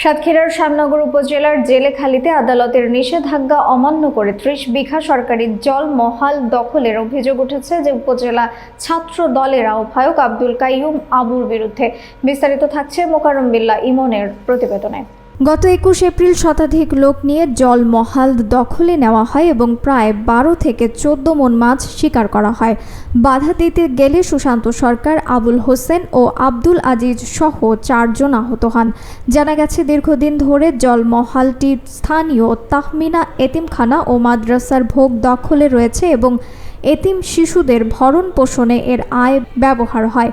সাতক্ষীরার শ্যামনগর উপজেলার জেলেখালিতে আদালতের নিষেধাজ্ঞা অমান্য করে ৩০ বিঘা সরকারি জল মহাল দখলের অভিযোগ উঠেছে যে উপজেলা ছাত্র দলের আহ্বায়ক আব্দুল কাইয়ুম আবুর বিরুদ্ধে। বিস্তারিত থাকছে মোকাররম বিল্লাহ ইমনের প্রতিবেদনে। গত ২১ এপ্রিল শতাধিক লোক নিয়ে জল মহাল দখলে নেওয়া হয় এবং প্রায় ১২ থেকে ১৪ মণ মাছ শিকার করা হয়। বাধা দিতে গেলে সুশান্ত সরকার, আবুল হোসেন ও আব্দুল আজিজ সহ ৪ জন আহত হন। জানা গেছে, দীর্ঘদিন ধরে জল মহালটি স্থানীয় তাহমিনা এতিমখানা ও মাদ্রাসার ভোগ দখলে রয়েছে এবং এতিম শিশুদের ভরণ পোষণে এর আয় ব্যবহার হয়।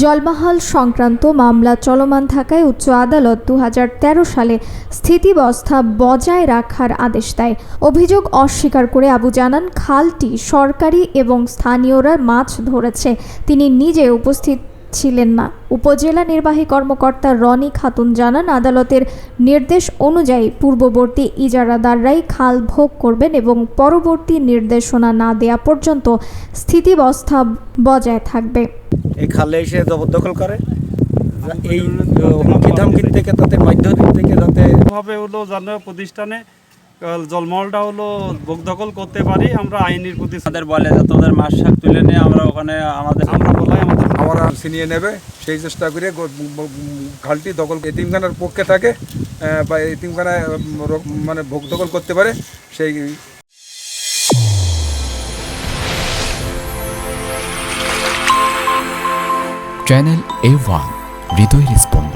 জলমহল সংক্রান্ত মামলা চলমান থাকায় উচ্চ আদালত ২০১৩ সালে স্থিতাবস্থা বজায় রাখার আদেশ দেয়। অভিযোগ অস্বীকার করে আবু জানান, খালটি সরকারি এবং স্থানীয়রা মাছ ধরেছে, তিনি নিজে উপস্থিত ছিলেন না। উপজেলা নির্বাহী কর্মকর্তা রনি খাতুন জানান, আদালতের নির্দেশ অনুযায়ী পূর্ববর্তী ইজারাদাররাই খাল ভোগ করবেন এবং পরবর্তী নির্দেশনা না দেওয়া পর্যন্ত স্থিতাবস্থা বজায় থাকবে। এই খালে এসে জবরদখল করে, এই হুমকি ধামকির থেকে তাদের মাধ্যমিক থেকে যাতে ভাবে হলো যেন প্রতিষ্ঠানে জলমহলটা হলো ভোগ দখল করতে পারি, আমরা আইনের প্রতি তাদের বলে যে তোদের মাছ শাক তুলে নিয়ে আমরা ওখানে আমরা বলাই আমরা ছিনিয়ে নেবে সেই চেষ্টা করে খালটি দখল এতিমখানার পক্ষে থাকে বা এতিমখানায় মানে ভোগ দখল করতে পারে সেই চ্যানেল A1 হৃদয় রেসপন্স।